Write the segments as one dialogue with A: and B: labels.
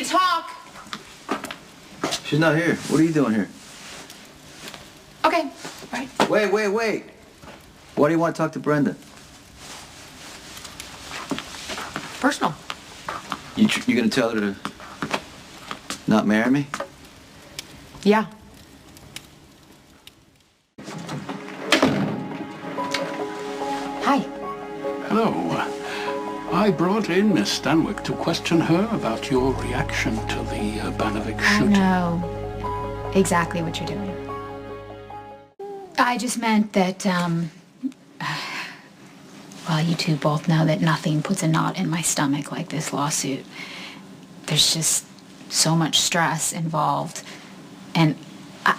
A: need to talk.
B: She's not here. What are you doing here?
A: Okay, right.
B: Wait. Why do you want to talk to Brenda?
A: Personal.
B: You gonna tell her to not marry me?
A: Yeah. Hi.
C: Hello. I brought in Miss Stanwyck to question her about your reaction to the Banovic shooting.
D: I know exactly what you're doing. I just meant that, well, you two both know that nothing puts a knot in my stomach like this lawsuit. There's just so much stress involved. And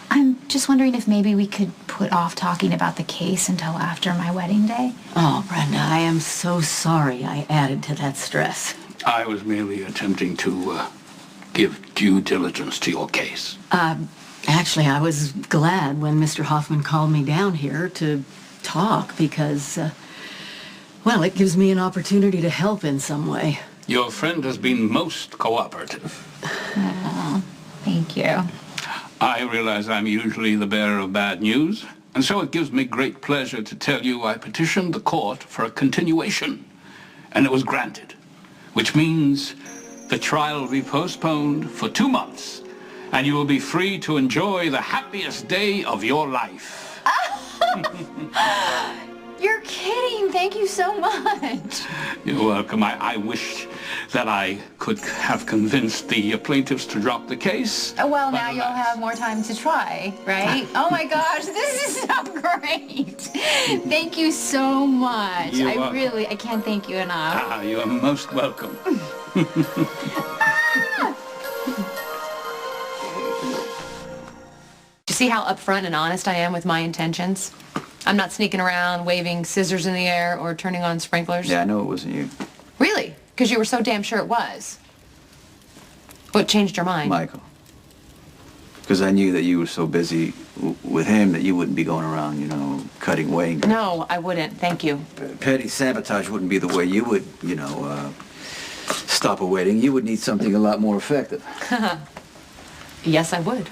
D: I'm just wondering if maybe we could put off talking about the case until after my wedding day.
E: Oh, Brenda, I am so sorry I added to that stress.
C: I was merely attempting to give due diligence to your case.
E: Actually, I was glad when Mr. Hoffman called me down here to talk because, well, it gives me an opportunity to help in some way.
C: Your friend has been most cooperative.
D: Oh, thank you.
C: I realize I'm usually the bearer of bad news, and so it gives me great pleasure to tell you I petitioned the court for a continuation, and it was granted, which means the trial will be postponed for 2 months, and you will be free to enjoy the happiest day of your life.
D: You're kidding. Thank you so much.
C: You're welcome. I wish that I could have convinced the plaintiffs to drop the case.
D: Well, now you'll have more time to try, right? Oh my gosh, this is so great. Thank you so much. I can't thank you enough.
C: You are most welcome.
A: You see how upfront and honest I am with my intentions? I'm not sneaking around, waving scissors in the air, or turning on sprinklers.
B: Yeah, I know it wasn't you.
A: Really? Because you were so damn sure it was. What changed your mind?
B: Michael. Because I knew that you were so busy with him that you wouldn't be going around, you know, cutting weighing.
A: No, I wouldn't. Thank you.
B: Petty sabotage wouldn't be the way you would, stop a wedding. You would need something a lot more effective.
A: Yes, I would.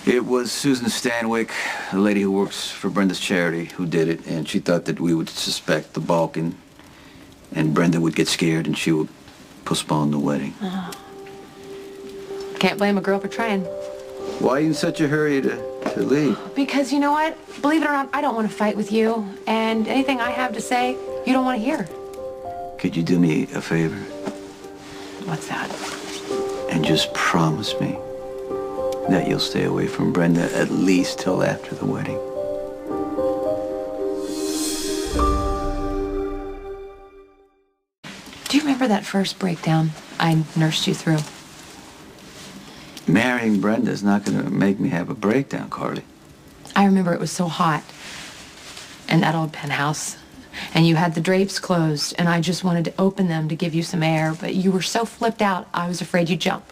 B: It was Susan Stanwyck, the lady who works for Brenda's charity, who did it, and she thought that we would suspect the Balkan, and Brenda would get scared and she would postpone the wedding.
A: Oh. Can't blame a girl for trying.
B: Why are you in such a hurry to leave?
A: Because you know what? Believe it or not, I don't want to fight with you, and anything I have to say, you don't want to hear.
B: Could you do me a favor?
A: What's that?
B: And just promise me that you'll stay away from Brenda at least till after the wedding.
A: Do you remember that first breakdown I nursed you through?
B: Marrying Brenda's not going to make me have a breakdown, Carly.
A: I remember it was so hot in that old penthouse, and you had the drapes closed, and I just wanted to open them to give you some air, but you were so flipped out, I was afraid you'd jump.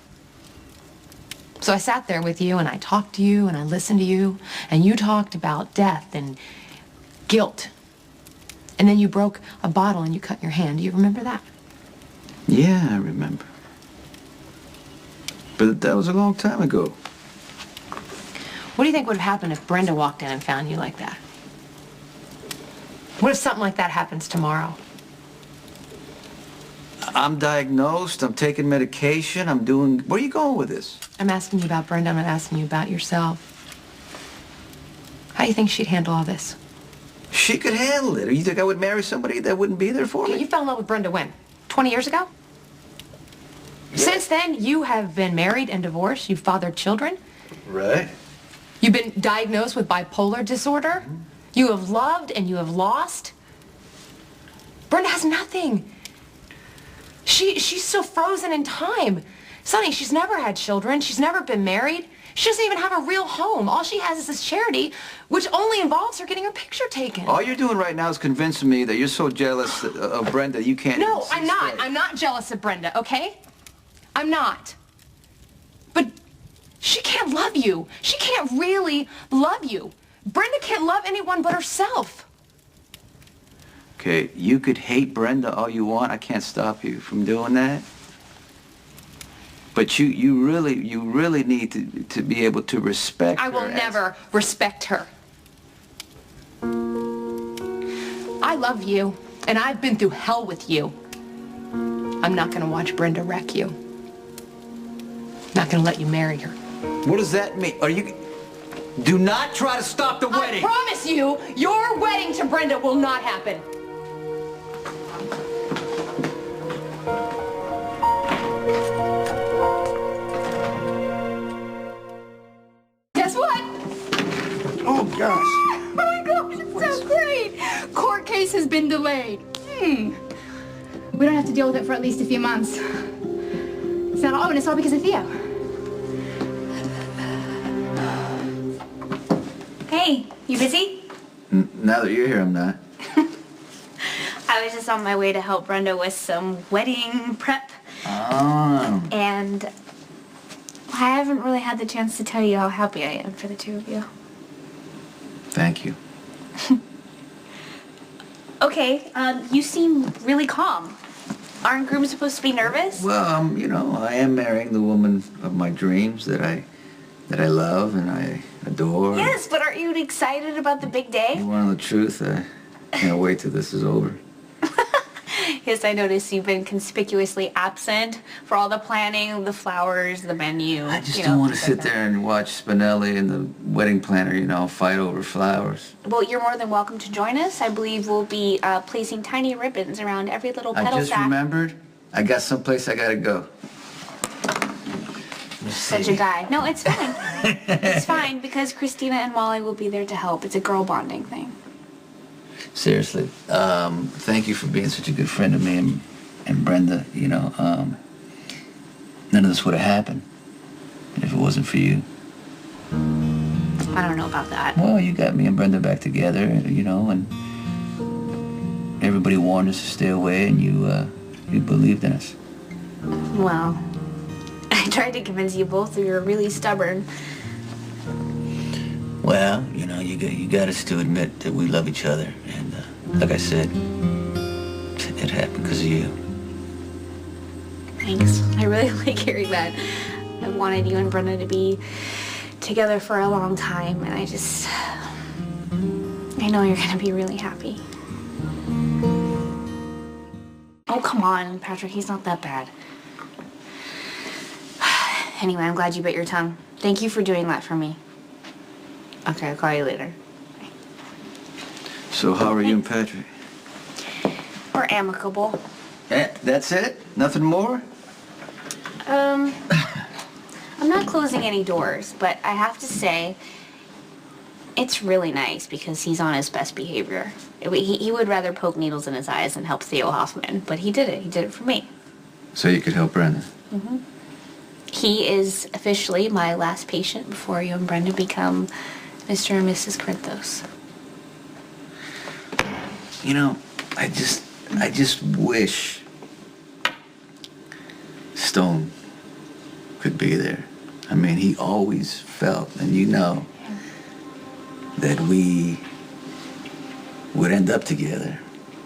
A: So I sat there with you, and I talked to you, and I listened to you, and you talked about death and guilt. And then you broke a bottle and you cut your hand. Do you remember that?
B: Yeah, I remember. But that was a long time ago.
A: What do you think would have happened if Brenda walked in and found you like that? What if something like that happens tomorrow?
B: I'm diagnosed, I'm taking medication, I'm doing... Where are you going with this?
A: I'm asking you about Brenda, I'm not asking you about yourself. How do you think she'd handle all this?
B: She could handle it. Or you think I would marry somebody that wouldn't be there for me?
A: You fell in love with Brenda when? 20 years ago?
B: Yeah.
A: Since then, you have been married and divorced. You've fathered children.
B: Right.
A: You've been diagnosed with bipolar disorder. Mm-hmm. You have loved and you have lost. Brenda has nothing. She's so frozen in time. Sonny, she's never had children. She's never been married. She doesn't even have a real home. All she has is this charity, which only involves her getting her picture taken.
B: All you're doing right now is convincing me that you're so jealous of Brenda you can't...
A: No, I'm not. I'm not jealous of Brenda, okay? I'm not. But she can't love you. She can't really love you. Brenda can't love anyone but herself.
B: Okay, you could hate Brenda all you want. I can't stop you from doing that. But you really need to be able to respect
A: I will
B: her as-
A: never respect her. I love you, and I've been through hell with you. I'm not gonna watch Brenda wreck you. Not gonna let you marry her.
B: What does that mean? Are you... Do not try to stop the wedding!
A: I promise you, your wedding to Brenda will not happen. Guess what?
F: Oh, gosh.
D: Oh my gosh, it's so great! Court case has been delayed. We don't have to deal with it for at least a few months. It's not all, and it's all because of Theo.
G: Hey, you busy?
B: Now that you're here, I'm not.
G: I was just on my way to help Brenda with some wedding prep.
B: Oh.
G: And I haven't really had the chance to tell you how happy I am for the two of you.
B: Thank you.
G: Okay, you seem really calm. Aren't grooms supposed to be nervous?
B: Well, you know, I am marrying the woman of my dreams that I love and I adore.
G: Yes, but aren't you excited about the big
B: You
G: day?
B: want to know the truth? I can't wait till this is over.
G: Yes, I noticed you've been conspicuously absent for all the planning, the flowers, the menu.
B: I just
G: you
B: don't
G: know,
B: want to
G: things
B: sit
G: like that.
B: there and watch Spinelli and the wedding planner, you know, fight over flowers.
G: Well, you're more than welcome to join us. I believe we'll be placing tiny ribbons around every little
B: I
G: petal
B: just
G: sack.
B: remembered I got someplace I gotta go.
G: Such a guy. No, it's fine. It's fine because Christina and Molly will be there to help. It's a girl bonding thing.
B: Seriously, thank you for being such a good friend of me and Brenda. You know, none of this would have happened if it wasn't for you.
G: I don't know about that.
B: Well, you got me and Brenda back together, you know, and everybody warned us to stay away, and you believed in us.
G: Well, I tried to convince you both that you're really stubborn.
B: Well, you know, you got us to admit that we love each other, and like I said, it happened because of you.
G: Thanks. I really like hearing that. I wanted you and Brenda to be together for a long time, and I know you're gonna be really happy. Oh, come on, Patrick, he's not that bad. Anyway, I'm glad you bit your tongue. Thank you for doing that for me. Okay, I'll call you later.
B: So how are you and Patrick?
G: We're amicable.
B: That's it? Nothing more?
G: I'm not closing any doors, but I have to say, it's really nice because he's on his best behavior. He would rather poke needles in his eyes than help Theo Hoffman, but he did it. He did it for me.
B: So you could help Brenda?
G: Mm-hmm. He is officially my last patient before you and Brenda become Mr. and Mrs. Corinthos.
B: You know, I just wish Stone could be there. I mean, he always felt, and you know, that we would end up together.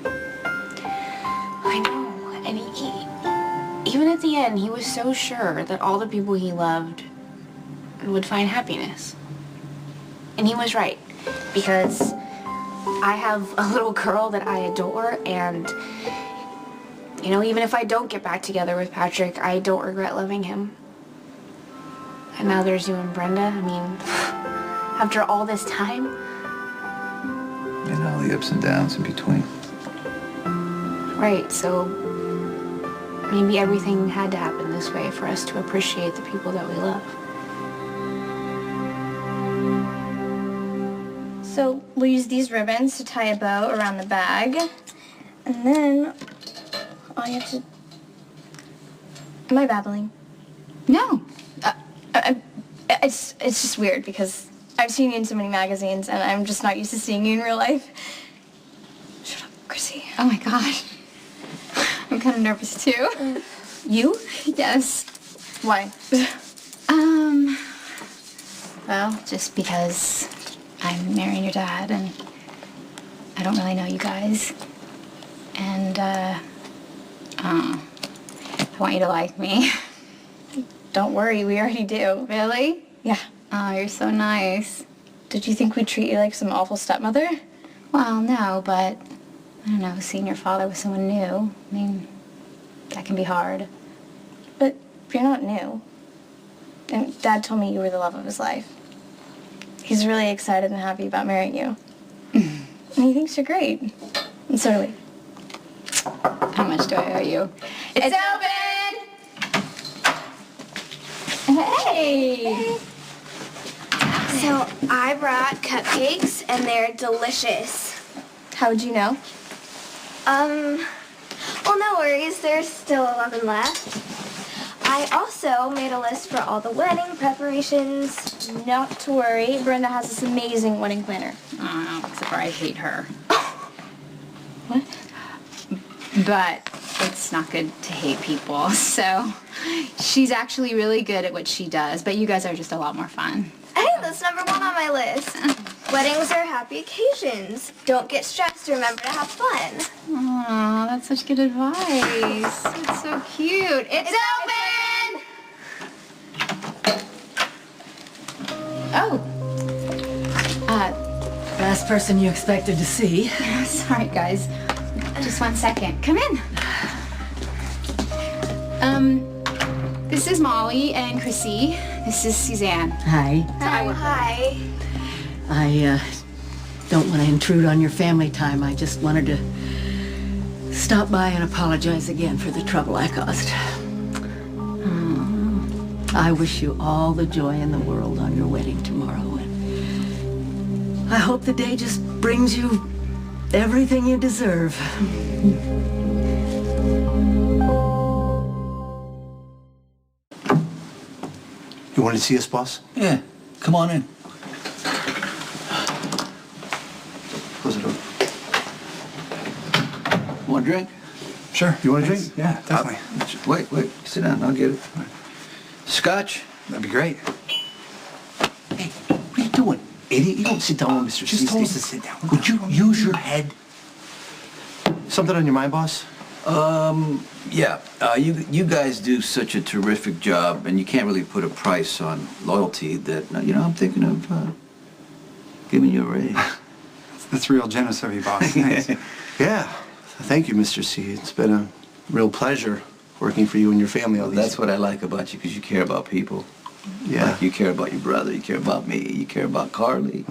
G: I know, and he even at the end, he was so sure that all the people he loved would find happiness. And he was right, because I have a little girl that I adore, and, you know, even if I don't get back together with Patrick, I don't regret loving him. And now there's you and Brenda. I mean, after all this time.
B: And all the ups and downs in between.
G: Right, so maybe everything had to happen this way for us to appreciate the people that we love.
H: So we'll use these ribbons to tie a bow around the bag. And then all you have to... Am I babbling?
D: No.
H: It's just weird because I've seen you in so many magazines and I'm just not used to seeing you in real life. Shut up, Chrissy.
D: Oh my gosh.
H: I'm kind of nervous too.
D: You?
H: Yes. Why?
D: Well, just because I'm marrying your dad and I don't really know you guys. And, I want you to like me.
H: don't worry, we already do.
D: Really?
H: Yeah.
D: Oh, you're so nice.
H: Did you think we'd treat you like some awful stepmother?
D: Well, no, but I don't know, seeing your father with someone new, I mean, that can be hard.
H: But you're not new. And Dad told me you were the love of his life. He's really excited and happy about marrying you. And he thinks you're great. And so do we.
D: How much do I owe you?
H: It's open!
D: Hey!
G: So I brought cupcakes and they're delicious.
H: How would you know?
G: Well, no worries. There's still 11 left. I also made a list for all the wedding preparations.
H: Not to worry. Brenda has this amazing wedding planner.
D: Oh, except for I hate her.
H: What?
D: But it's not good to hate people, so she's actually really good at what she does, but you guys are just a lot more fun.
G: Hey, that's number 1 on my list. Weddings are happy occasions. Don't get stressed. Remember to have fun.
D: Aw, that's such good advice. It's so cute. It's open! Oh.
E: Last person you expected to see.
D: Sorry, guys. Just 1 second. Come in. This is Molly and Chrissy. This is Suzanne.
E: Hi.
G: Hi.
E: I don't want to intrude on your family time. I just wanted to stop by and apologize again for the trouble I caused. I wish you all the joy in the world on your wedding tomorrow. And I hope the day just brings you everything you deserve.
F: You wanted to see us, boss?
B: Yeah, come on in.
F: Close the door.
B: Want a drink?
F: Sure. You want a drink? Yeah, definitely.
B: Wait, sit down, I'll get it. Scotch?
F: That'd be great. Hey, what are you doing? Idiot, you don't sit down with Mr. Just told us to sit down. Would you use your head? Something on your mind, boss?
B: Yeah. You guys do such a terrific job, and you can't really put a price on loyalty that, I'm thinking of giving you a raise.
I: That's real generous of you, boss. Thanks.
F: Yeah. Thank you, Mr. C. It's been a real pleasure working for you and your family all these
B: That's what I like about you, because you care about people.
F: Yeah.
B: Like you care about your brother, you care about me, you care about Carly.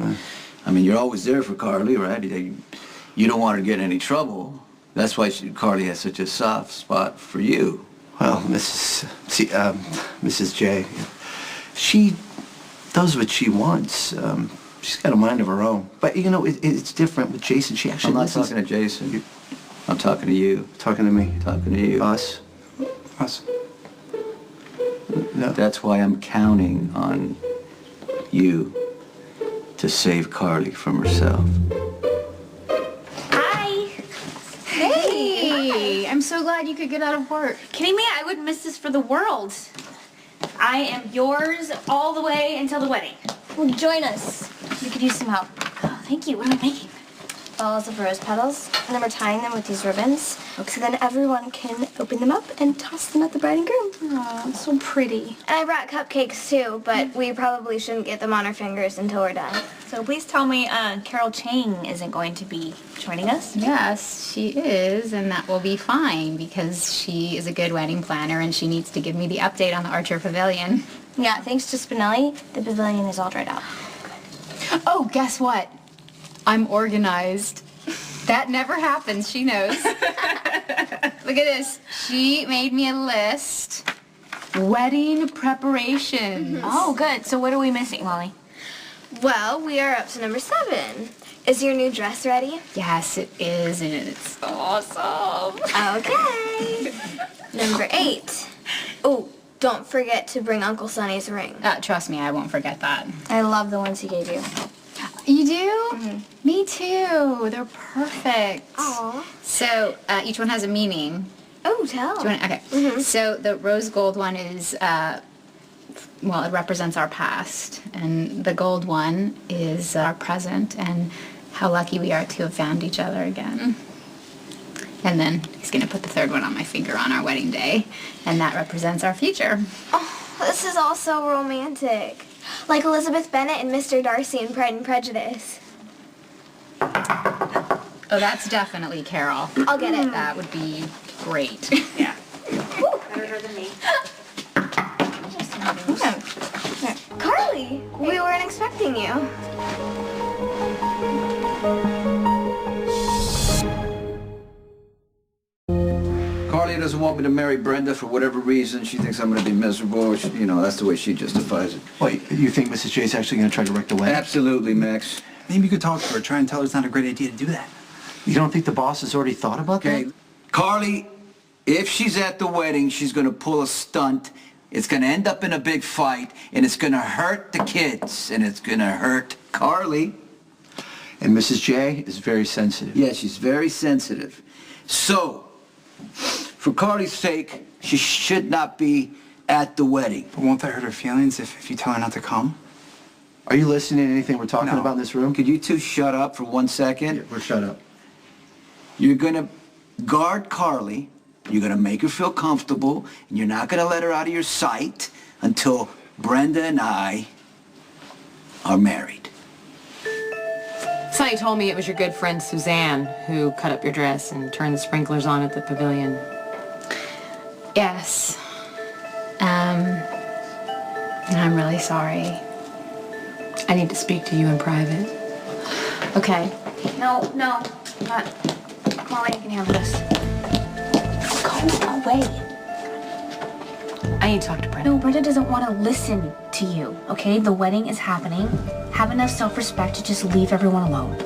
B: I mean, you're always there for Carly, right? You don't want her to get in any trouble. That's why Carly has such a soft spot for you.
F: Well, Mrs. J, she does what she wants. She's got a mind of her own. But, it's different with Jason. She actually
B: I'm not
F: listens.
B: talking to Jason. I'm talking to you.
F: Talking to me.
B: Talking to you.
F: Us.
I: Us.
F: No.
B: That's why I'm counting on you to save Carly from herself.
G: Hi.
D: Hey, I'm so glad you could get out of work.
G: Kidding me? I wouldn't miss this for the world. I am yours all the way until the wedding.
H: Well, join us. We could use some help.
G: Oh, thank you. What am I making?
H: Balls of rose petals, and then we're tying them with these ribbons. So then everyone can open them up and toss them at the bride and groom.
D: Oh, it's so pretty.
G: And I brought cupcakes too, but we probably shouldn't get them on our fingers until we're done.
J: So please tell me Carol Chang isn't going to be joining us?
D: Yes, she is, and that will be fine because she is a good wedding planner and she needs to give me the update on the Archer Pavilion.
H: Yeah, thanks to Spinelli, the pavilion is all dried out.
D: Oh, guess what? I'm organized. That never happens, she knows. Look at this. She made me a list. Wedding preparations.
J: Oh, good. So what are we missing, Molly?
G: Well, we are up to number 7. Is your new dress ready?
D: Yes, it is, and it's awesome.
G: Okay. Number 8. Oh, don't forget to bring Uncle Sonny's ring.
D: Trust me, I won't forget that.
H: I love the ones he gave you.
D: You do? Mm-hmm. Me too. They're perfect.
G: Aw.
D: So each one has a meaning.
G: Oh, tell.
D: Do you want? Okay. Mm-hmm. So the rose gold one is, it represents our past, and the gold one is our present and how lucky we are to have found each other again. And then he's gonna put the third one on my finger on our wedding day, and that represents our future.
G: Oh,
H: This is all so romantic. Like Elizabeth Bennet and Mr. Darcy in Pride and Prejudice.
D: Oh, that's definitely Carol.
H: I'll get it.
D: That would be great.
J: Yeah. Better her than me.
H: Carly, we weren't expecting you.
B: Carly doesn't want me to marry Brenda for whatever reason. She thinks I'm going to be miserable. You know, that's the way she justifies it.
F: Wait, you think Mrs. J's actually going to try to wreck the wedding?
B: Absolutely, Max.
I: Maybe you could talk to her, try and tell her it's not a great idea to do that.
F: You don't think the boss has already thought about
B: Okay,
F: that?
B: Carly, if she's at the wedding, she's going to pull a stunt. It's going to end up in a big fight, and it's going to hurt the kids, and it's going to hurt Carly.
F: And Mrs. J is very sensitive.
B: Yeah, she's very sensitive. So, for Carly's sake, she should not be at the wedding.
I: But won't that hurt her feelings if you tell her not to come?
F: Are you listening to anything we're talking
I: No.
F: about in this room?
B: Could you two shut up for 1 second?
F: Yeah, we're shut up.
B: You're going to guard Carly. You're going to make her feel comfortable, and you're not going to let her out of your sight until Brenda and I are married.
A: Sonny told me it was your good friend Suzanne who cut up your dress and turned the sprinklers on at the pavilion.
D: Yes. I'm really sorry.
A: I need to speak to you in private.
D: Okay.
G: No, not. Molly, I can handle this. Go away.
A: I need to talk to Brenda.
J: No, Brenda doesn't want to listen to you, okay? The wedding is happening. Have enough self-respect to just leave everyone alone.